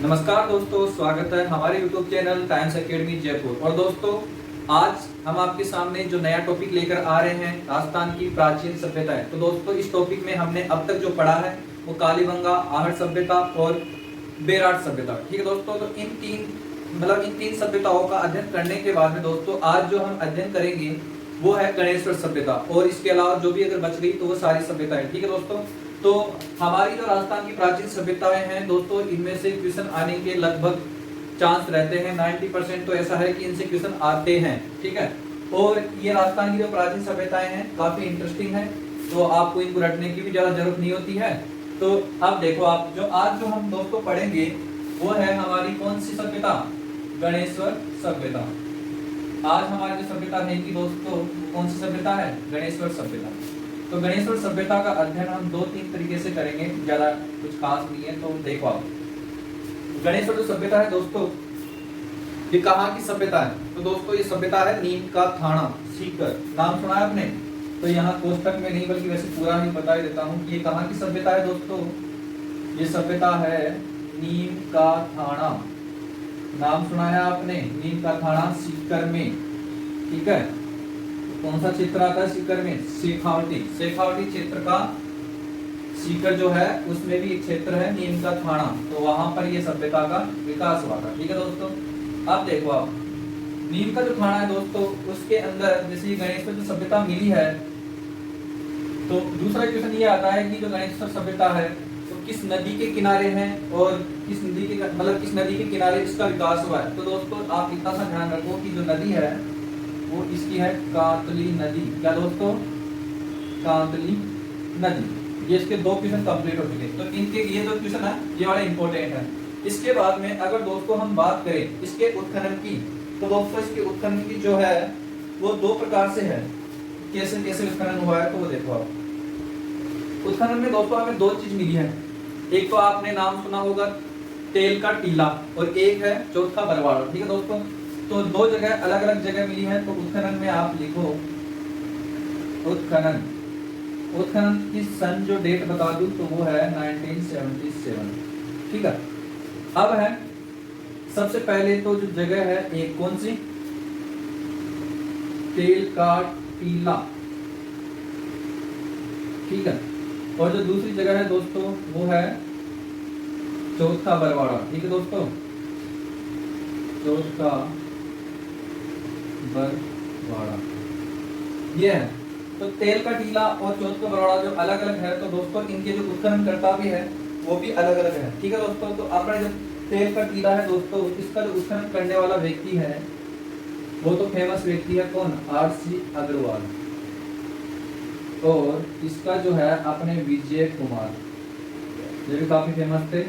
नमस्कार दोस्तों, स्वागत है हमारे YouTube channel times academy Jaipur. और दोस्तों, आज हम आपके सामने जो नया टॉपिक लेकर आ रहे हैं, राजस्थान की प्राचीन सभ्यताएं। तो दोस्तों, इस टॉपिक में हमने अब तक जो पढ़ा है वो कालीबंगा, आहट सभ्यता और बेराट सभ्यता। ठीक है दोस्तों, तो इन तीन सभ्यताओं का अध्ययन करने के बाद में दोस्तों आज जो हम अध्ययन करेंगे वो है गणेश्वर सभ्यता। और इसके अलावा जो भी अगर बच गई तो वो सारी सभ्यताएं। ठीक है दोस्तों, तो हमारी जो राजस्थान की प्राचीन सभ्यताएं हैं दोस्तों, इनमें से क्वेश्चन आने के लगभग चांस रहते हैं। 90% तो ऐसा है कि इनसे क्वेश्चन आते हैं। ठीक है, और ये राजस्थान की जो प्राचीन सभ्यताएं हैं काफी इंटरेस्टिंग है, तो आपको इनको रटने की भी ज्यादा जरूरत नहीं होती है। तो अब देखो, आप जो हम दोस्तों पढ़ेंगे वो है हमारी कौन सी सभ्यता? गणेश्वर सभ्यता। आज हमारी जो सभ्यता रहेगी दोस्तों, कौन सी सभ्यता है? गणेश्वर सभ्यता। तो गणेश्वर सभ्यता का अध्ययन हम 2-3 तरीके से करेंगे, ज्यादा कुछ खास नहीं है। तो देखो, आप गणेश्वर जो सभ्यता है दोस्तों, ये कहाँ की सभ्यता है? तो दोस्तों ये सभ्यता है नीम का थाना, सीकर। नाम सुना है आपने? तो यहाँ कोष्टक में नहीं बल्कि वैसे पूरा ही बता ही देता हूँ कि ये कहाँ की सभ्यता है दोस्तों। ये सभ्यता है नीम का थाना। नाम सुना है आपने? नीम का थाना, सीकर में। ठीक है, कौन सा क्षेत्र आता है सीकर में? शेखावटी क्षेत्र का सीकर जो है उसमें भी एक क्षेत्र है नीम का थाना, तो वहां पर ये सभ्यता का विकास हुआ था। ठीक है दोस्तों, अब देखो, आप नीम का जो थाना है दोस्तों, उसके अंदर जैसे गणेश्वर जो सभ्यता मिली है, तो दूसरा क्वेश्चन ये आता है कि जो गणेश्वर सभ्यता है तो किस नदी के किनारे है और किस नदी के किनारे इसका विकास हुआ है। तो दोस्तों आप इतना सा ध्यान रखो कि जो नदी है वो इसकी है कांतली नदी। क्या दोस्तों? कांतली नदी। ये इसके 2 क्वेश्चन कंप्लीट हो चुके। तो इनके ये 2 क्वेश्चन है, ये वाला इंपॉर्टेंट है। इसके बाद में अगर दोस्तों हम बात करें इसके उत्खनन की, तो दोस्तों इसके उत्खनन की जो है वो 2 प्रकार से है। कैसे कैसे उत्खनन हुआ है तो वो देखो आप। उत्खनन में दोस्तों हमें 2 चीज मिली है। एक तो आपने नाम सुना होगा तेल का टीला, और एक है चौथा बरवाड़ा। ठीक है दोस्तों, तो 2 जगह अलग अलग जगह मिली है। तो उत्खनन में आप लिखो उत्खनन की सन जो डेट बता दूं तो वो है 1977। ठीक है, अब है सबसे पहले तो जो जगह है एक कौन सी? तेल का टीला। ठीक है, और जो दूसरी जगह है दोस्तों वो है चौथा बरवाड़ा। ठीक है दोस्तों, चौथा बरवाड़ा ये है। तो तेल का टीला और चौथा बरवाड़ा जो अलग अलग है, तो दोस्तों इनके जो उत्खनन करता भी है वो भी अलग अलग है। ठीक है दोस्तों, तो अपना जो तेल का टीला है दोस्तों, इसका जो उत्खनन करने वाला व्यक्ति है वो तो फेमस व्यक्ति है कौन? आर.सी. अग्रवाल। और इसका जो है अपने विजय कुमार, ये भी काफी फेमस थे।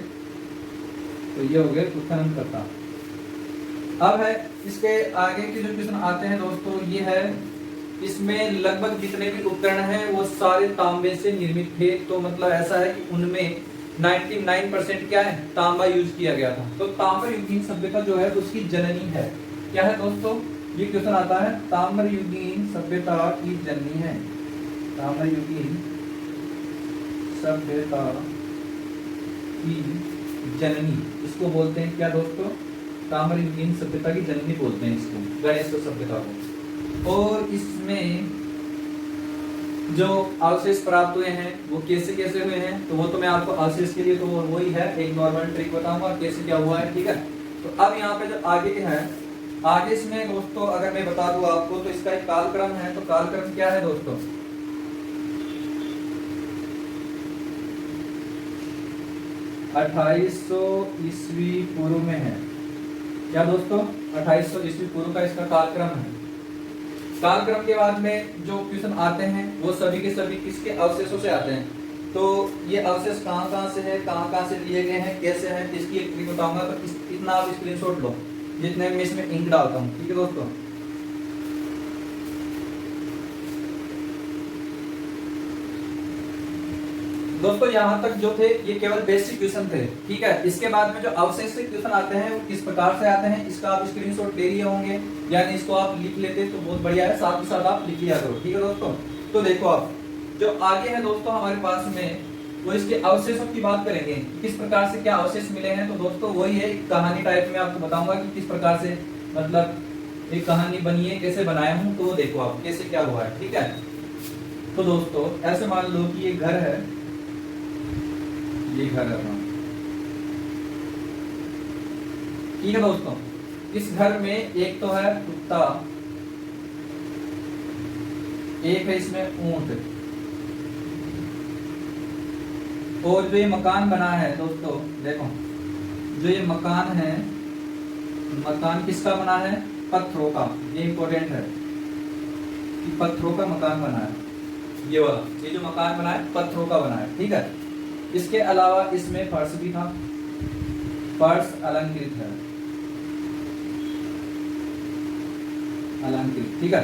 तो ये हो गए उत्खनन करता। अब है इसके आगे के जो क्वेश्चन आते हैं दोस्तों, ये है इसमें लगभग जितने भी उपकरण हैं वो सारे तांबे से निर्मित थे। तो मतलब ऐसा है कि उनमें 99% क्या है? तांबा यूज किया गया था। तो ताम्र युगीन सभ्यता जो है उसकी जननी है। क्या है दोस्तों? ये क्वेश्चन आता है, ताम्र युगीन सभ्यता की जननी है। ताम्र युगीन सभ्यता की जननी इसको बोलते हैं क्या दोस्तों? ताम्र युगीन सभ्यता की जननी बोलते हैं इसको, गणेश्वर सभ्यता को। और इसमें जो अवशेष प्राप्त हुए हैं वो कैसे कैसे हुए हैं, तो वो तो मैं आपको अवशेष के लिए तो वही है, एक नॉर्मल ट्रिक बताऊंगा कैसे क्या हुआ है। ठीक है, तो अब यहाँ पे जो आगे है, आगे इसमें दोस्तों अगर मैं बता दूं आपको तो इसका एक कालक्रम है। तो कालक्रम क्या है दोस्तों? 2800 ईस्वी पूर्व में है। क्या दोस्तों? 2800 ईस्वी पूर्व का इसका कालक्रम है। कालक्रम के बाद में जो क्वेश्चन आते हैं वो सभी के सभी किसके अवशेषों से आते हैं। तो ये अवशेष कहाँ से है, कहाँ से लिए गए हैं, कैसे हैं, इसकी एक ट्रिक बताऊंगा। तो इतना आप स्क्रीनशॉट लो जितने में इसमें इंक डालता हूँ। ठीक है दोस्तों, यहाँ तक जो थे ये केवल बेसिक क्वेश्चन थे। ठीक है, इसके बाद में जो अवशेष से क्वेश्चन आते हैं वो किस प्रकार से आते हैं इसका आप स्क्रीनशॉट ले लिए होंगे, यानी इसको आप लिख लेते तो बहुत बढ़िया है, साथ ही साथ आप लिख लिया करो। ठीक है दोस्तों, तो देखो आप जो आगे है दोस्तों हमारे पास में वो इसके अवशेषों की बात करेंगे, किस प्रकार से क्या अवशेष मिले हैं। तो दोस्तों वही है, कहानी टाइप में आपको बताऊंगा कि किस प्रकार से मतलब एक कहानी बनी है, कैसे बनाया हूं, तो वो देखो आप कैसे क्या हुआ है। ठीक है, तो दोस्तों ऐसे मान लो कि ये घर है, ये घर है, ठीक है दोस्तों। इस घर में एक तो है कुत्ता, एक है इसमें ऊंट, और जो ये मकान बना है दोस्तों देखो, जो ये मकान है, मकान किसका बना है, पत्थरों का। ये इंपॉर्टेंट है कि पत्थरों का मकान बना है, ये वाला, ये जो मकान बना है पत्थरों का बना है। ठीक है, इसके अलावा इसमें फर्श भी था, फर्श अलंकृत है, अलंकृत। ठीक है,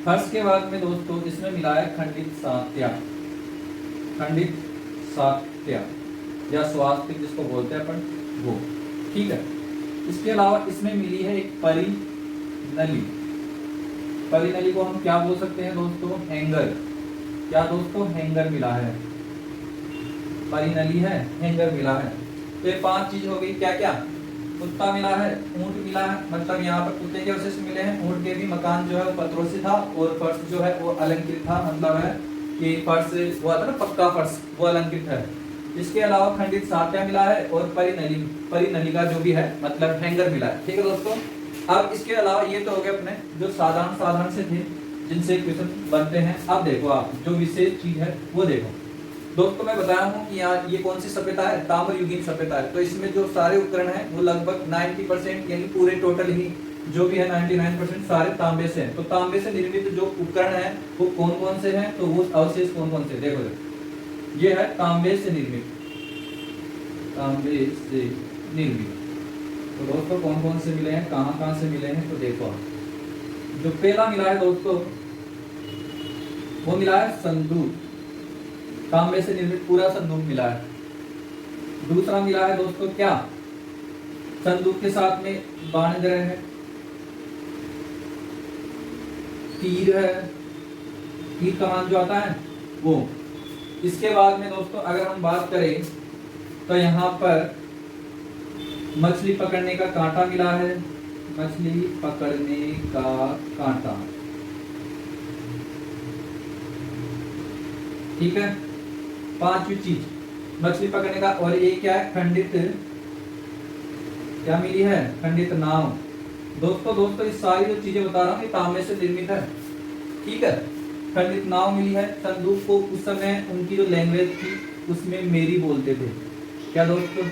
फर्श के बाद में दोस्तों इसमें मिला है खंडित सात्या, खंडित सात्या या स्वास्तिक जिसको बोलते हैं अपन, वो। ठीक है, इसके अलावा इसमें मिली है एक परिनली, परिनली को हम क्या बोल सकते हैं दोस्तों, हैंगर। क्या दोस्तों, हैंगर मिला है, परिनली है, हैंगर मिला है। तो ये 5 चीज हो गई। क्या क्या, कुत्ता मिला है, ऊंट मिला है, मतलब यहाँ पर कुत्ते के अवशेष मिले हैं, ऊंट के भी मकान जो है वो पत्थरों से था, और फर्श जो है वो अलंकृत था, मतलब है कि फर्श वो आता ना पक्का फर्श, वो अलंकृत है। इसके अलावा खंडित सात्या मिला है, और परिनली, परिनली का जो भी है मतलब हैंगर मिला है। ठीक है दोस्तों, अब इसके अलावा ये तो हो गए अपने जो साधारण साधारण से थे जिनसे क्वेश्चन बनते हैं। अब देखो आप जो विशेष चीज है वो देखो दोस्तों, मैं बताया हूँ कि यहाँ ये कौन सी सभ्यता है, ताम्र युगीन सभ्यता है। तो इसमें जो सारे उपकरण हैं वो लगभग 90% यानी पूरे टोटल ही जो भी है 99% सारे तांबे से हैं। तो तांबे से निर्मित जो उपकरण है वो कौन कौन से हैं, तो वो अवशेष कौन कौन से, देखो ये है तांबे से निर्मित, तांबे से निर्मित। तो दोस्तों कौन कौन से मिले हैं, कहाँ कहाँ से मिले हैं, तो देखो जो पहला मिला है दोस्तों वो मिला है संदूक, तांबे से निर्मित पूरा संदूक मिला है। दूसरा मिला है दोस्तों क्या, संदूक के साथ में बाणग्रह है, तीर है, तीर कमान जो आता है वो। इसके बाद में दोस्तों अगर हम बात करें तो यहाँ पर मछली पकड़ने का कांटा मिला है, मछली पकड़ने का कांटा। ठीक है, 5वीं चीज मछली पकड़ने का, और ये क्या है, खंडित, क्या मिली है, खंडित नाव। दोस्तों इस सारी जो चीजें बता रहा हूँ ये तांबे से निर्मित है। ठीक है, खंडित नाव मिली है। संदूक को उस समय उनकी जो लैंग्वेज थी उसमें मेरी बोलते थे, क्या दोस्तों,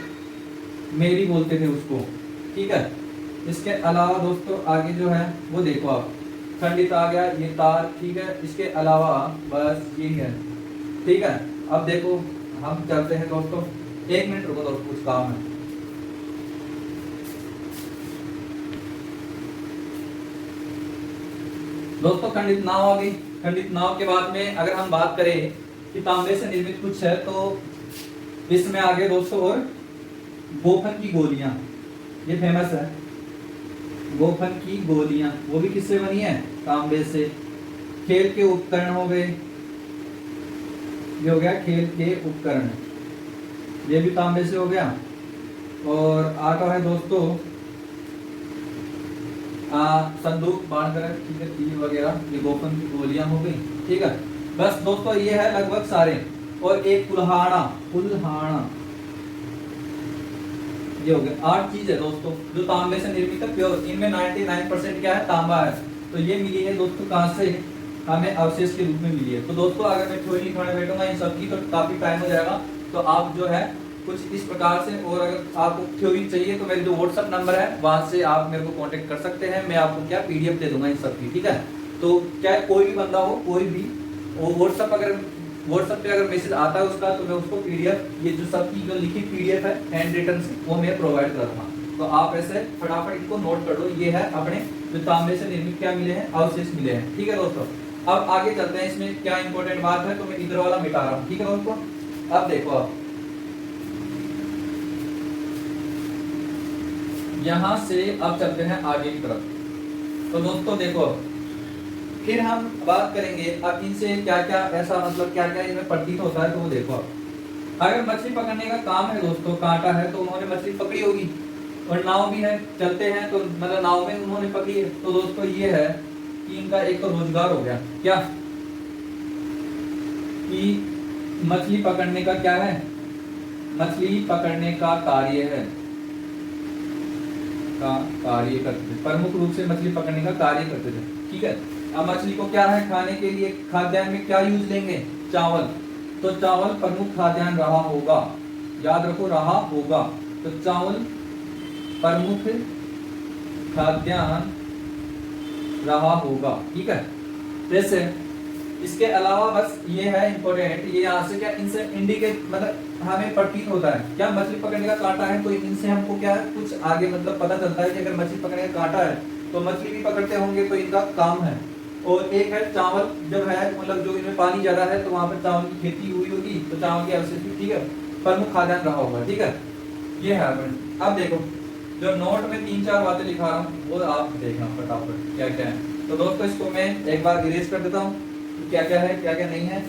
मेरी बोलते थे उसको। ठीक है, इसके अलावा दोस्तों आगे जो है वो देखो आप, खंडित आ गया, ये तार। ठीक है, इसके अलावा बस ये है। ठीक है, अब देखो हम चलते हैं दोस्तों, 1 मिनट रुको दोस्तों, कुछ काम है। दोस्तों खंडित नाव आ गई। खंडित नाव के बाद में अगर हम बात करें कि तांबे से निर्मित कुछ है, तो इसमें आगे दोस्तों और गोफन की गोलियां, ये फेमस है, गोफन की गोलियां, वो भी किससे बनी है, तांबे से। खेल के उपकरण हो गए, ये हो गया खेल के उपकरण, ये भी तांबे से हो गया। और आता है दोस्तों संदूक, बाणग्रह, ठीक है, तीर वगैरह, ये गोफन की गोलियां हो गई। ठीक है, बस दोस्तों ये है लगभग सारे। और एक कुल्हाड़ा, कुल्हाड़ा, ये हो गया। 8 चीज है दोस्तों जो तांबे से निर्मित है प्योर। इनमें 99% क्या है, तांबा है। तो ये मिली है दोस्तों कहाँ से, हमें अवशेष के रूप में मिली है। तो दोस्तों अगर मैं थ्योरी लिखवाने बैठूंगा इन सबकी तो काफी टाइम हो जाएगा, तो आप जो है कुछ इस प्रकार से, और अगर आपको थ्योरी चाहिए तो मेरे जो व्हाट्सएप नंबर है वहां से आप मेरे को कांटेक्ट कर सकते हैं, मैं आपको क्या पीडीएफ दे दूंगा इन सब की। ठीक है, तो क्या कोई भी बंदा हो, कोई भी व्हाट्सएप पे अगर मैसेज आता है उसका, तो मैं उसको पीडीएफ, ये जो सबकी जो लिखी पीडीएफ है हैंड रिटन से, वो मैं प्रोवाइड कर दूंगा। तो आप ऐसे फटाफट इनको नोट कर लो। ये है अपने जो तांबे से निर्मित क्या मिले हैं, अवशेष मिले हैं। ठीक है दोस्तों, अब आगे चलते हैं। इसमें क्या इंपॉर्टेंट बात है, तो मैं इधर वाला मिटा रहा हूँ। ठीक है दोस्तों, अब देखो आप यहां से अब चलते हैं आगे की तरफ। तो दोस्तों देखो, फिर हम बात करेंगे अब इनसे क्या क्या ऐसा मतलब क्या क्या इनमें प्रतीत होता है, तो वो देखो आप। अगर मछली पकड़ने का काम है दोस्तों, कांटा है, तो उन्होंने मछली पकड़ी होगी। और नाव भी है, चलते हैं तो मतलब नाव में उन्होंने पकड़ी है। तो दोस्तों ये है कि इनका एक तो रोजगार हो गया, क्या कि मछली पकड़ने का क्या है, मछली पकड़ने का कार्य है, का कार्य करते थे, प्रमुख रूप से मछली पकड़ने का कार्य करते थे। ठीक है, अब मछली को क्या है खाने के लिए, खाद्यान्न में क्या यूज लेंगे, चावल। तो चावल प्रमुख खाद्यान्न रहा होगा, याद रखो रहा होगा। तो चावल प्रमुख खाद्यान्न रहा होगा। ठीक है, जैसे इसके अलावा बस ये है इंपॉर्टेंट, ये यहाँ से क्या इनसे इंडिकेट मतलब हमें प्रतीत होता है क्या, मछली पकड़ने का कांटा है तो इनसे हमको क्या है कुछ आगे मतलब पता चलता है कि अगर मछली पकड़ने का कांटा है तो मछली भी पकड़ते होंगे, तो इनका काम है। और एक है चावल, जब है मतलब जो इनमें पानी ज्यादा है तो वहां पर चावल की खेती हुई होगी, तो चावल की अवशेष भी ठीक है प्रमुख खाद्यान्न रहा होगा। ठीक है, ये है। अब देखो जो नोट में 3-4 बातें लिखा रहा हूँ वो आप देखना फटाफट क्या क्या है। तो दोस्तों इसको मैं एक बार इरेज कर देता हूँ क्या क्या है क्या क्या नहीं है।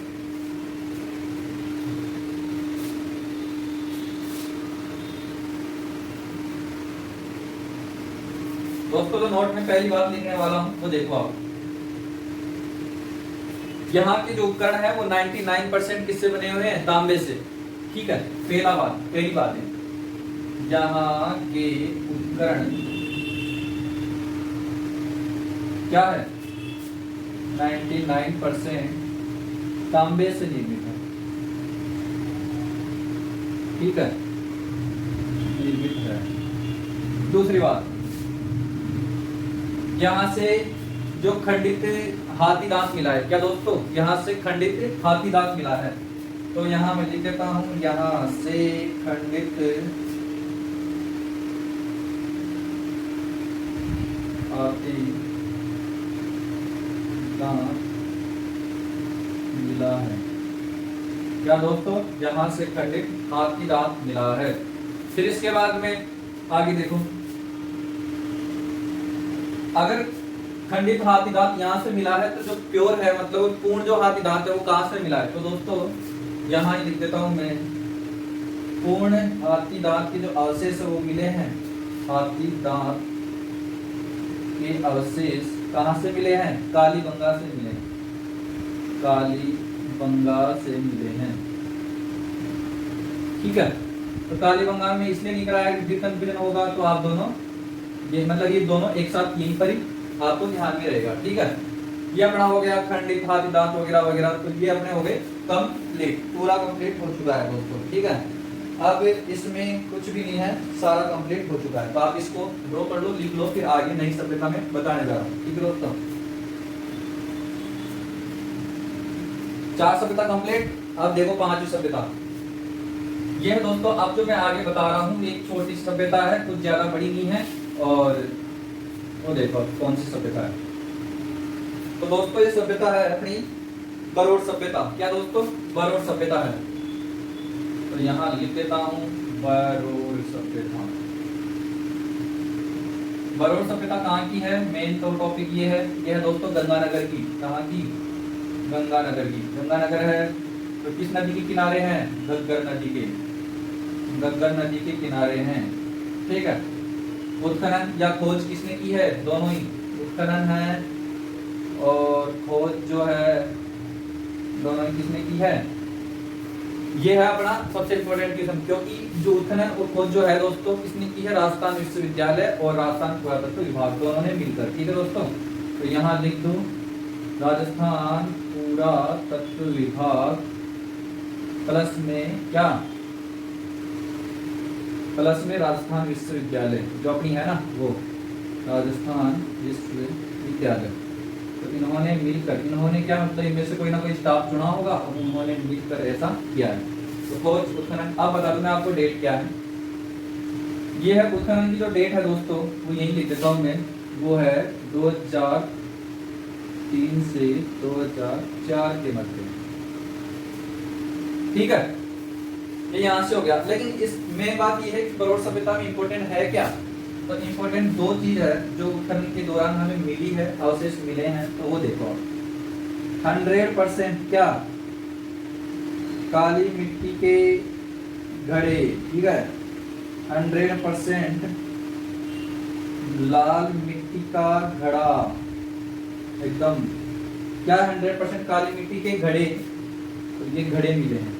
दोस्तों जो नोट में पहली बात लिखने वाला हूं वो देखो आप, यहाँ के जो उपकरण है वो 99% किससे बने हुए हैं, तांबे से। ठीक है, पहली बात है यहाँ के उपकरण क्या है, 99% तांबे से निर्मित है। ठीक है, निर्मित है। दूसरी बात, यहाँ से जो खंडित हाथी दांत मिला है, क्या दोस्तों यहाँ से खंडित हाथी दांत मिला है। तो यहाँ मैं लिख देता हूं यहाँ से खंडित हाथी दांत मिला है। क्या दोस्तों, यहाँ से खंडित हाथी दांत मिला है। फिर इसके बाद में आगे देखो, अगर खंडित हाथी दांत यहाँ से मिला है तो जो प्योर है मतलब पूर्ण जो हाथी दांत है वो कहाँ से मिला है। तो दोस्तों यहाँ ही लिख देता हूं मैं, पूर्ण हाथी दांत के जो अवशेष है वो मिले हैं, हाथी दांत के अवशेष कहाँ से मिले हैं, कालीबंगा से मिले, कालीबंगा से मिले हैं। ठीक है, तो कालीबंगा में इसलिए नहीं कराया कि कंफ्यूजन होगा, तो आप दोनों ये मतलब ये दोनों एक साथ यहीं पर ही आपको ध्यान में रहेगा। ठीक है, ये अपना हो गया खंडित हाथी दांत वगैरह वगैरह, तो ये अपने हो गए कंप्लीट, पूरा कंप्लीट हो चुका है दोस्तों। ठीक है, अब इसमें कुछ भी नहीं है, सारा कंप्लीट हो चुका है। तो आप इसको ड्रॉ कर लो, लिख लो, फिर आगे नई सभ्यता में बताने जा रहा हूँ। ठीक है दोस्तों, 4 सभ्यता कंप्लीट। अब देखो 5वीं सभ्यता, ये है दोस्तों। अब जो मैं आगे बता रहा हूँ एक छोटी सभ्यता है, कुछ ज्यादा बड़ी नहीं है। और वो देखो कौन सी सभ्यता है। तो दोस्तों ये सभ्यता है अपनी बरोड़ सभ्यता। क्या दोस्तों, बरोड़ सभ्यता है। तो यहाँ लिख देता हूँ बरोड़ सभ्यता। बरोड़ सभ्यता कहाँ की है, मेन तो टॉपिक ये है दोस्तों गंगानगर की। कहाँ की, गंगानगर की। गंगानगर है तो किस नदी के किनारे हैं, घग्गर नदी के, घग्गर नदी के किनारे हैं। ठीक है, उत्खनन या खोज किसने की है, दोनों ही, उत्खनन है और खोज जो है दोनों ही किसने की है। ये है अपना सबसे इंपॉर्टेंट किस्म, क्योंकि जो उत्खनन और खोज जो है दोस्तों किसने की है, राजस्थान विश्वविद्यालय और राजस्थान पुरातत्व विभाग दोनों ने मिलकर। ठीक है दोस्तों, तो यहाँ लिख दो राजस्थान पुरातत्व विभाग प्लस में क्या, प्लस में राजस्थान विश्वविद्यालय जो अपनी है ना वो राजस्थान विश्वविद्यालय। तो इन्होंने मिलकर, इन्होंने क्या मतलब इनमें से कोई ना कोई स्टाफ चुना होगा और उन्होंने मिलकर ऐसा किया है। तो खोज उत्खनन, अब बता दूं मैं आपको डेट क्या है। ये है उत्खनन की जो डेट है दोस्तों, वो यही लिख देता हूँ मैं, वो है 2003 से 2004 के मध्य। ठीक है, ये यहाँ से हो गया। लेकिन इसमें बात ये है कि बरोड़ सभ्यता में इंपॉर्टेंट है क्या, तो इंपॉर्टेंट 2 चीज है जो उत्खनन के दौरान हमें मिली है, अवशेष मिले हैं। तो वो देखो 100% क्या, काली मिट्टी के घड़े, ठीक है, 100% लाल मिट्टी का घड़ा, एकदम क्या 100% काली मिट्टी के घड़े, तो ये घड़े मिले हैं,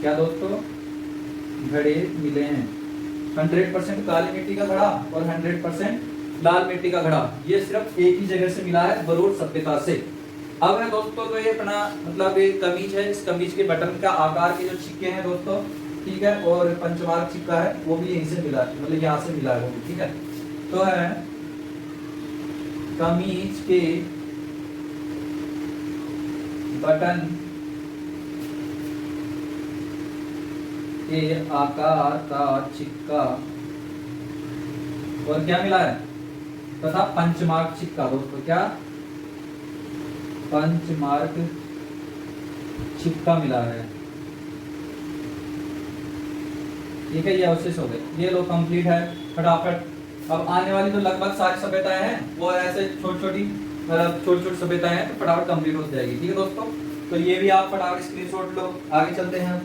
क्या दोस्तों, घड़े मिले हैं। 100% काली मिट्टी का घड़ा और 100% लाल मिट्टी का घड़ा, ये सिर्फ एक ही जगह से मिला है, बरूड सभ्यता से। अब है दोस्तों जो ये अपना मतलब ये कमीज है, इस कमीज के बटन का आकार के जो छिक्के हैं दोस्तों, ठीक है, और पंचमार्ग छिक्का है वो भी यहीं से मिला है, मतलब यहाँ से मिला है वो भी, ठीक है। तो है कमीज के बटन के आकार का छिक्का और क्या मिला है, तथा पंचमार्ग छिक्का दोस्तों, क्या पंचमार्ग छिक्का मिला है, ठीक है। ये अवशेष हो गए, ये लो कंप्लीट है फटाफट। अब आने वाली जो लगभग सारी सभ्यताएं हैं वो ऐसे छोटी छोटी मतलब छोटी छोटी सभ्यताएं हैं, तो फटाफट कंप्लीट हो जाएगी, ठीक है दोस्तों। तो ये भी आप फटाफट स्क्रीनशॉट लो, आगे चलते हैं।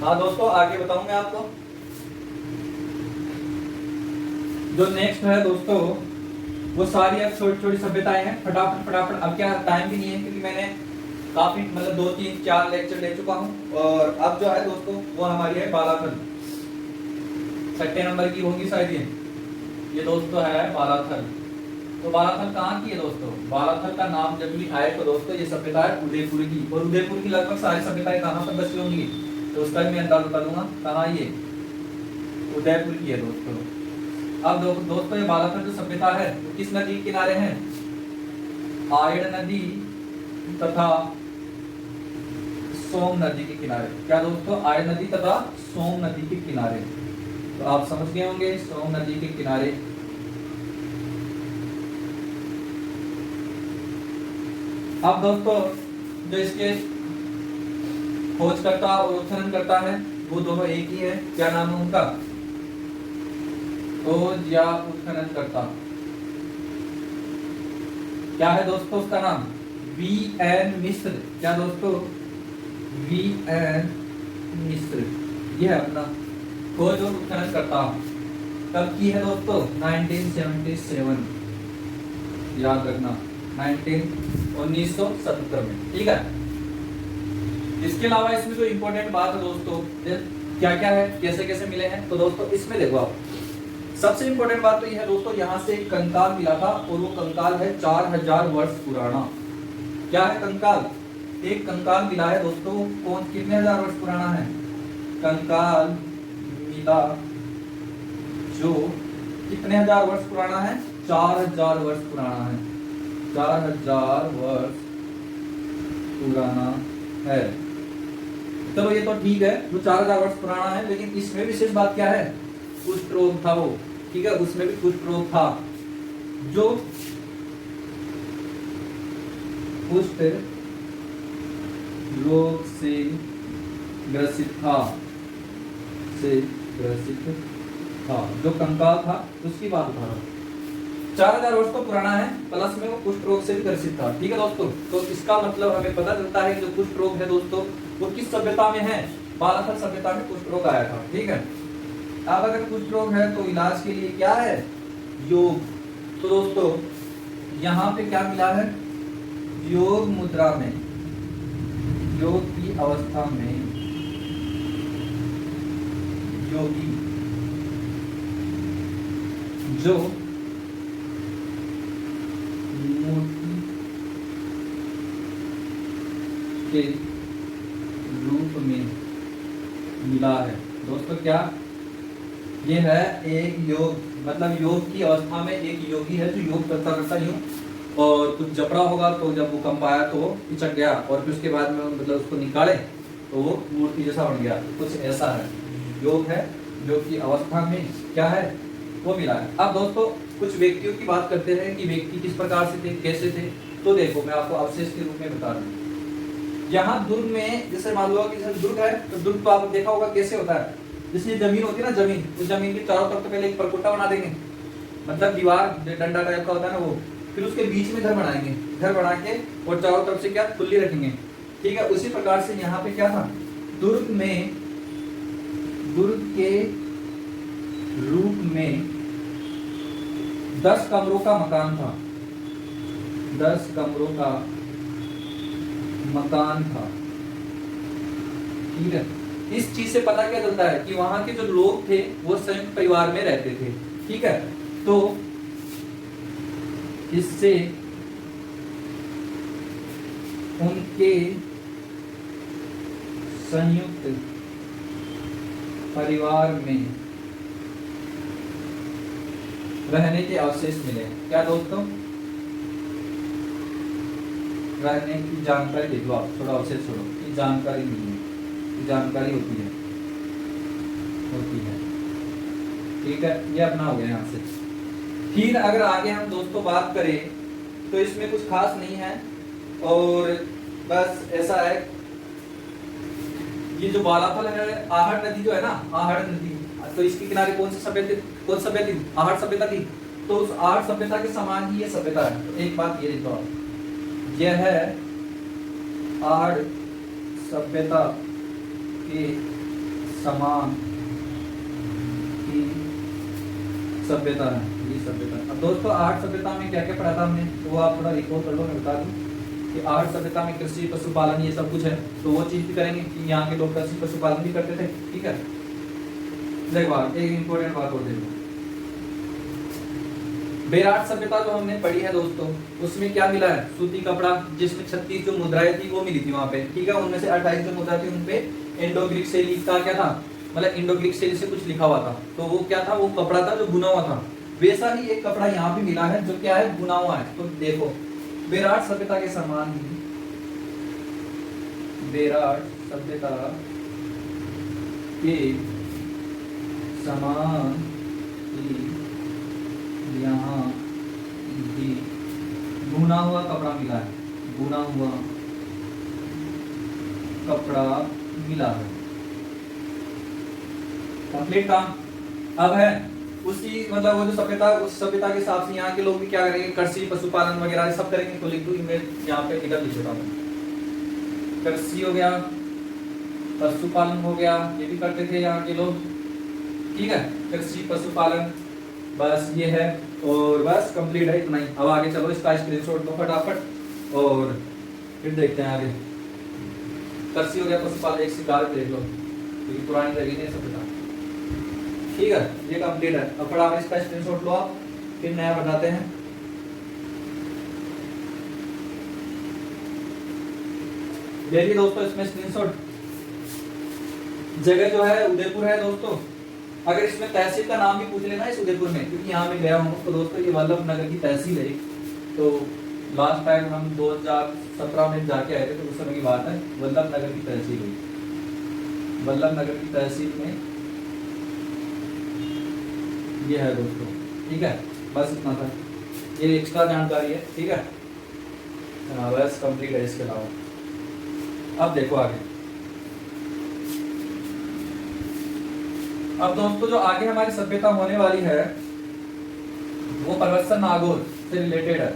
हाँ दोस्तों, आगे बताऊं मैं आपको। जो नेक्स्ट है दोस्तों वो सारी अब छोटी छोटी सभ्यताएं हैं, फटाफट फटाफट। अब क्या टाइम भी नहीं है क्योंकि मैंने काफी मतलब 2 3 4 लेक्चर ले चुका हूं। और अब जो है दोस्तों वो हमारी है बालाथल, 6 नंबर की होगी शायद ये दोस्तों है बालाथल। तो बालाथल कहाँ की है दोस्तों, बालाथल का नाम जब भी आए तो दोस्तों ये सभ्यता है उदयपुर की, और उदयपुर की लगभग सारी सभ्यताएं कहाँ पर बची होंगी तो उसका भी मैं अंदाजा बता दूंगा। कहाँ, ये उदयपुर की है दोस्तों। अब दोस्तों ये बालाथल जो सभ्यता है वो किस नदी के किनारे है, आयड़ नदी तथा सोम नदी के किनारे। क्या दोस्तों, आयड़ नदी तथा सोम नदी के किनारे। तो आप समझ गए होंगे, सोम नदी के किनारे। अब दोस्तों जो इसके खोज करता और उत्खनन करता है वो दोनों एक ही है, क्या नाम है उनका, खोज या उत्खनन करता, क्या है दोस्तों उसका नाम, V.N. मिश्र। क्या दोस्तों, V.N. मिश्र, ये है अपना खोज और उत्खनन करता। कब की है दोस्तों, 1977, याद रखना 1977 में, ठीक है। इसके अलावा इसमें जो इम्पोर्टेंट बात है दोस्तों, क्या क्या है, कैसे कैसे मिले हैं, तो दोस्तों इसमें देखो आप, सबसे इम्पोर्टेंट बात तो यह है दोस्तों, यहाँ से एक कंकाल मिला था और वो कंकाल है 4000 वर्ष पुराना। क्या है कंकाल, एक कंकाल मिला है दोस्तों, कौन कितने हजार वर्ष पुराना है, कंकाल मिला जो कितने हजार वर्ष पुराना है, 4000 वर्ष पुराना है, 4000 वर्ष पुराना है। चलो ये तो ठीक है, जो 4000 वर्ष पुराना है, लेकिन इसमें विशेष बात क्या है, कुष्ठ रोग था वो, ठीक है, उसमें भी कुष्ठ रोग था, जो कुष्ठ रोग से ग्रसित था, जो कंकाल था उसकी बात उठा रहा हूं। 4000 वर्ष तो पुराना है, प्लस में वो कुष्ठ रोग से भी ग्रसित था, ठीक है दोस्तों। तो इसका मतलब हमें पता चलता है कि जो कुष्ठ रोग है दोस्तों वो किस सभ्यता में है, बालाथल सभ्यता में कुष्ठ रोग आया था, ठीक है। अब अगर कुष्ठ रोग है तो इलाज के लिए क्या है, योग। तो दोस्तों यहाँ पे क्या मिला है, योग मुद्रा में, योग की अवस्था में योगी जो मूर्ति के रूप में मिला है दोस्तों। क्या ये है, एक योग मतलब योग की अवस्था में एक योगी है जो योग करता करता यूं, और कुछ जपड़ा होगा तो जब भूकंप आया तो वो पिचक गया, और फिर उसके बाद में मतलब उसको निकाले तो वो मूर्ति जैसा बन गया, कुछ ऐसा है, योग है जो की अवस्था में क्या है वो मिला है। अब दोस्तों कुछ व्यक्तियों की बात करते हैं कि व्यक्ति किस प्रकार से थे, कैसे थे। तो देखो मैं आपको अवशेष के रूप में बता दूं, यहाँ दुर्ग में जैसे मान लो कि जैसे दुर्ग है तो दुर्ग तो आप देखा होगा कैसे होता है, जैसे जमीन होती है ना, जमीन, उस जमीन के चारों तरफ तो पहले एक परकोटा बना देंगे, मतलब दीवार डंडा टाइप का होता है ना वो, फिर उसके बीच में घर बनाएंगे, घर बना के और चारों तरफ से क्या खुली रखेंगे, ठीक है। उसी प्रकार से यहाँ पे क्या था, दुर्ग में, दुर्ग के रूप में 10 कमरों का मकान था, 10 कमरों का मकान था, ठीक है। इस चीज से पता क्या चलता है कि वहां के जो लोग थे वो संयुक्त परिवार में रहते थे, ठीक है। तो इससे उनके संयुक्त परिवार में रहने के अवशेष मिले। क्या दोस्तों, रहने की जानकारी देख लो आप, थोड़ा अवशेष छोड़ो, ये जानकारी नहीं है, ये जानकारी होती है, ठीक है। ये अपना हो गया यहाँ से। फिर अगर आगे हम दोस्तों बात करें तो इसमें कुछ खास नहीं है, और बस ऐसा है, ये जो बालाफल है, आहड़ नदी जो है ना, आहड़ नदी, तो इसके किनारे कौन सी सभ्यता थी, आहड़ सभ्यता थी। तो उस आहड़ सभ्यता के समान ही ये सभ्यता है। तो एक बात ये देखो आप, यह है आहड़ सभ्यता के समान की सभ्यता है, ये सभ्यता। अब दोस्तों आहड़ सभ्यता में क्या क्या पढ़ा था हमने, तो वो आप थोड़ा रिकॉल कर लो, मैं बता दूं कि आहड़ सभ्यता में कृषि पशुपालन ये सब कुछ है, तो वो चीज भी करेंगे कि यहाँ के लोग कृषि पशुपालन भी करते थे, ठीक है। एक इंपॉर्टेंट बात और देखो, बेराट सभ्यता जो हमने पढ़ी है दोस्तों, उसमें क्या मिला है, सूती कपड़ा, जिसमें 36 जो मुद्राएं थी वो मिली थी वहां पे, ठीक है। उनमें से 28 जो मुद्रा थी उनपे इंडो ग्रीक शैली का क्या था, मतलब इंडो ग्रीक शैली से कुछ लिखा हुआ था, तो वो क्या था, वो कपड़ा था जो बुना हुआ था। वैसा ही एक कपड़ा यहाँ भी मिला है जो क्या है, बुना हुआ है। तो देखो, बेराट सभ्यता के समान ही, बेराट सभ्यता के समान ही यहाँ भी बुना हुआ कपड़ा मिला है, बुना हुआ कपड़ा मिला है। कंप्लीट काम। अब है उसी, मतलब वो जो सभ्यता, उस सभ्यता के हिसाब से यहाँ के लोग भी क्या करेंगे, कृषि पशुपालन वगैरह सब करेंगे। तो लिख दूंगी मैं यहाँ पे, इधर लिख देता हूँ, कृषि हो गया, पशुपालन हो गया, ये भी करते थे यहाँ के लोग, ठीक है। कृषि पशुपालन, बस ये है, और बस कंप्लीट है, इतना ही। अब आगे चलो, इसका स्क्रीनशॉट दो फटाफट और फिर देखते हैं आगे। कृषि हो गया, पशुपालन, एक शिकार देख लो, क्योंकि पुरानी जगह नहीं सभ्यता, ठीक है। ये कंप्लीट है। अब फटाफट इसका स्क्रीनशॉट लो आप, फिर नया बताते हैं। देखिए दोस्तों, इसमें स्क्रीनशॉट, जगह जो है उदयपुर है दोस्तों। अगर इसमें तहसील का नाम भी पूछ लेना इस उदयपुर में, क्योंकि यहाँ मैं गया हूँ, तो दोस्तों ये वल्लभ नगर की तहसील है। तो लास्ट टाइम हम 2017 में जाके आए थे, तो उस समय की बात है, वल्लभ नगर की तहसील हुई, वल्लभ नगर की तहसील में ये है दोस्तों, ठीक है। बस इतना था, ये एक्स्ट्रा जानकारी है, ठीक है। बस कंप्लीट है। इसके अलावा अब देखो आगे। अब दोस्तों जो आगे हमारी सभ्यता होने वाली है वो परवत्सन नागौर से रिलेटेड है।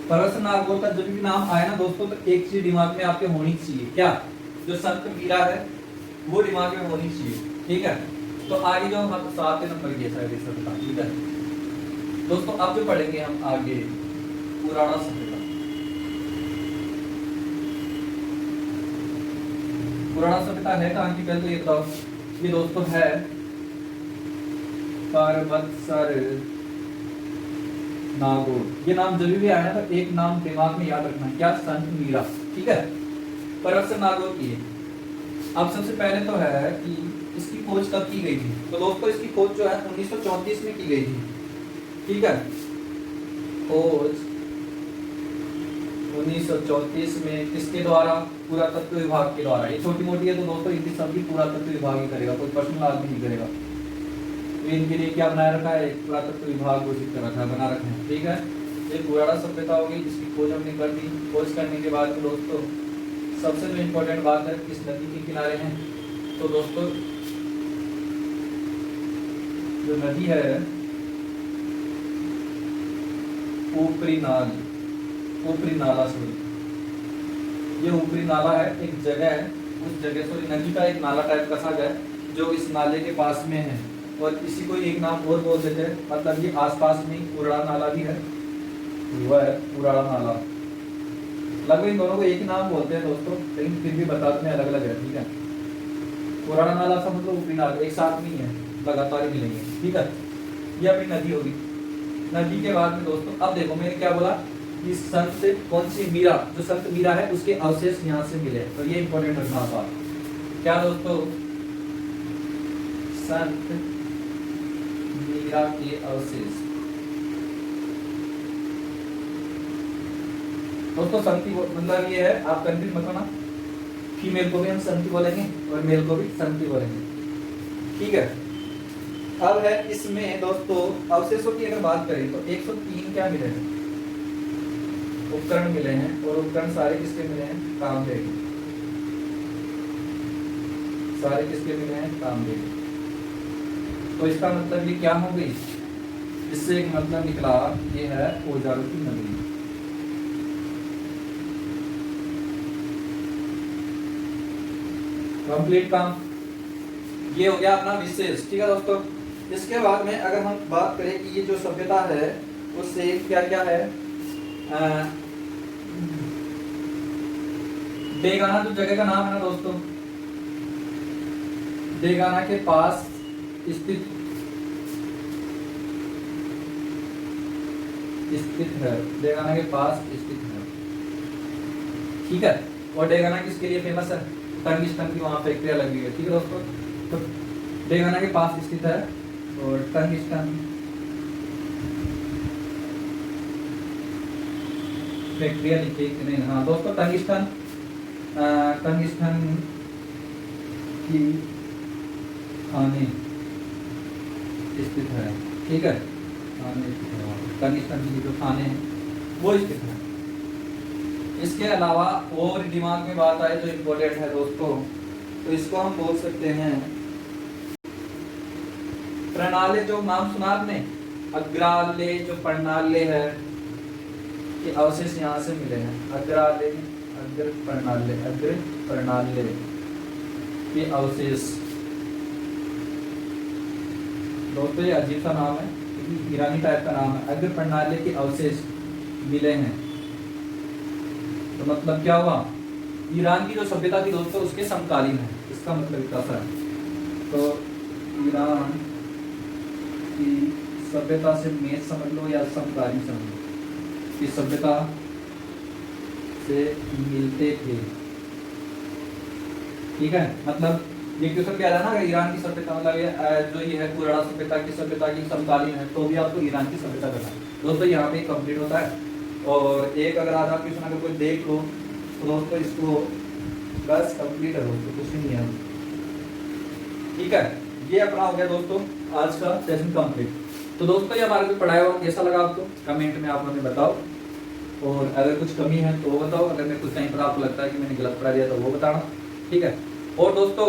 परवत्सन नागौर का जब भी नाम आए ना दोस्तों, तो एक चीज दिमाग में आपके होनी चाहिए, क्या, जो संत मीरा है वो दिमाग में होनी चाहिए, ठीक है। तो आगे जो हम 7 नंबर की है सभ्यता, ठीक है दोस्तों। अब जो पढ़ेंगे हम आगे पुराना सभ्यता। पुराना सभ्यता है कहाँ की, पहले तो ये बताओ। ये दोस्तों है परवत्सर नागौर। ये नाम जब भी आया ना तो एक नाम दिमाग में याद रखना, क्या, संत मीरा, ठीक है। परवत्सर नागौर की है। अब सबसे पहले तो है कि इसकी खोज कब की गई थी, तो दोस्तों इसकी खोज जो है 1934 में की गई थी, ठीक है। खोज 1934 में किसके द्वारा, पुरातत्व विभाग के द्वारा। ये छोटी मोटी है तो दोस्तों इनकी सभी पुरातत्व विभाग ही करेगा, कोई पर्सनल आदमी नहीं करेगा। तो इनके लिए क्या बनाया रखा है, एक पुरातत्व विभाग घोषित कर रखा है, बना रखा है, ठीक है। ये पुराना सभ्यता होगी जिसकी खोज हमने कर दी। खोज करने के बाद दोस्तों सबसे जो इम्पोर्टेंट बात है किस नदी के किनारे हैं। तो दोस्तों जो नदी है ऊपरी नाला सॉरी, ये ऊपरी नाला है, एक जगह है, उस जगह सॉरी नदी का एक नाला टाइप का सा है जो इस नाले के पास में है, और इसी को एक नाम और बोल देते हैं, मतलब ये आसपास में पुराना नाला भी है, वह है पुराना नाला। लगभग इन दोनों को एक ही नाम बोलते हैं दोस्तों, लेकिन फिर भी बताते हैं अलग अलग है, ठीक है। पुराना नाला का मतलब ऊपरी नाला एक साथ नहीं है, लगातार ही मिलेंगे, ठीक है। ये अपनी नदी होगी। नदी के बाद में दोस्तों अब देखो मैंने क्या बोला कि संत से कौन सी मीरा, जो संत मीरा है उसके अवशेष यहाँ से मिले, तो ये इंपॉर्टेंट रखना बात। क्या दोस्तों, संत मीरा के अवशेष। दोस्तों संति मतलब ये है, आप कंफ्यूज मत होना, फीमेल को भी हम संति बोलेंगे और मेल को भी संति बोलेंगे, ठीक है। अब है इसमें दोस्तों अवशेषों की अगर बात करें तो 103 क्या मिले हैं, उपकरण मिले हैं, और उपकरण सारे किसके मिले हैं, कामदेव। सारे किसके मिले हैं, कामदेव। तो इसका मतलब ये क्या हो गई, इससे एक मतलब निकला ये है औजारों की नगरी। कंप्लीट काम, ये हो गया अपना विशेष, ठीक है दोस्तों। इसके बाद में अगर हम बात करें कि ये जो सभ्यता है उससे क्या क्या है, डेगाना जो जगह का नाम है ना दोस्तों, डेगाना के पास स्थित है, डेगाना के पास स्थित है, ठीक है। और डेगाना किसके लिए फेमस है, टंगिस्टन की वहां फैक्ट्रियां लगी है, ठीक है दोस्तों। तो डेगाना के पास स्थित है और टंगिस्टन फैक्ट्रियां लिखी नहीं, हाँ दोस्तों टंगिस्टन की खाने स्थित है, ठीक है। खाने स्थित है, टंगिस्टन की जो खाने हैं वो स्थित है। इसके अलावा और दिमाग में बात आए जो इम्पोर्टेंट है दोस्तों, तो इसको हम बोल सकते हैं प्रणाली, जो नाम सुना आपने अग्रालय, जो प्रणाली है के अवशेष यहाँ से मिले हैं। अग्रालय, अग्र प्रणाली के अवशेष। दोस्तों ये अजीब सा नाम है, ईरानी टाइप का नाम है, अग्र प्रणाली के अवशेष मिले हैं। तो मतलब क्या हुआ, ईरान की जो सभ्यता थी दोस्तों उसके समकालीन है, इसका मतलब कैसा है। तो ईरान की सभ्यता से मेच समझ लो या समकालीन समझ लो, कि सभ्यता से मिलते थे, ठीक है। मतलब ये क्वेश्चन क्या था ना, ईरान की सभ्यता मतलब जो ये है पुराना सभ्यता की समकालीन है, तो भी आपको ईरान की सभ्यता करना है दोस्तों, यहाँ पे कंप्लीट होता है। और एक अगर आधा क्वेश्चन अगर कोई देख लो तो दोस्तों इसको बस कंप्लीट है दोस्तों, कुछ नहीं है, ठीक है। ये अपना हो गया दोस्तों आज का सेशन कंप्लीट। तो दोस्तों ये हमारा जो पढ़ाया हुआ कैसा लगा आपको, कमेंट में आप हमें बताओ, और अगर कुछ कमी है तो वो बताओ, अगर मैं कुछ कहीं पर आपको लगता है कि मैंने गलत पढ़ा दिया तो वो बताना, ठीक है। और दोस्तों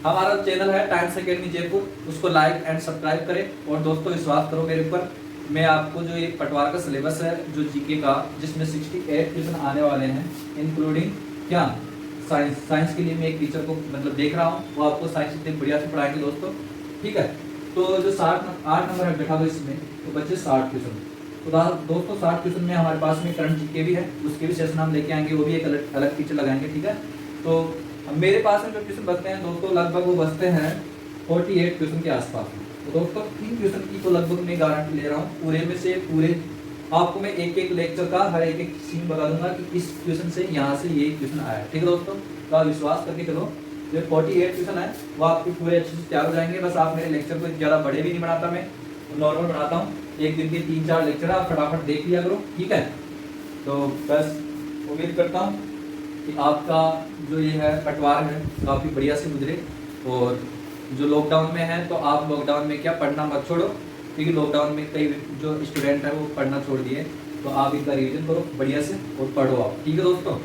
हमारा चैनल है टाइम्स एकेडमी जयपुर, उसको लाइक एंड सब्सक्राइब करें। और दोस्तों विश्वास करो मेरे ऊपर, मैं आपको जो ये पटवार का सिलेबस है जो जीके का, जिसमें 68 क्वेश्चन आने वाले हैं, इंक्लूडिंग क्या साइंस के लिए मैं एक टीचर को मतलब देख रहा हूँ, वो आपको साइंस इतने बढ़िया से पढ़ाएंगे दोस्तों, ठीक है। तो जो 8 नंबर है बैठा दो इसमें, तो बच्चे 60 क्वेश्चन। तो दोस्तों 60 क्वेश्चन में हमारे पास में करंट जीके भी है, उसके भी सेशन हम लेके आएंगे, वो भी एक अलग टीचर लगाएंगे, ठीक है। तो मेरे पास में जो क्वेश्चन बचते हैं दोस्तों लगभग वो बचते हैं 48 क्वेश्चन के आसपास में। तो दोस्तों 3 क्वेश्चन की तो लगभग मैं गारंटी ले रहा हूँ, पूरे में से पूरे आपको मैं एक लेक्चर का हर एक सीन बता दूंगा कि इस क्वेश्चन से यहाँ से ये क्वेश्चन आया, ठीक है दोस्तों। तो आप विश्वास करके चलो, जो 48 क्वेश्चन है वो आपके पूरे अच्छे से तैयार हो जाएंगे। बस आप मेरे लेक्चर को ज़्यादा बड़े भी नहीं बनाता, मैं नॉर्मल बनाता हूँ, एक दिन के 3-4 लेक्चर आप फटाफट देख लिया करो, ठीक है। तो बस उम्मीद करता हूँ कि आपका जो ये है पटवार है काफ़ी बढ़िया से गुजरे। और जो लॉकडाउन में है तो आप लॉकडाउन में क्या पढ़ना मत छोड़ो, क्योंकि लॉकडाउन में कई जो स्टूडेंट है वो पढ़ना छोड़ दिए, तो आप इनका रिवीजन करो बढ़िया से और पढ़ो आप, ठीक है दोस्तों।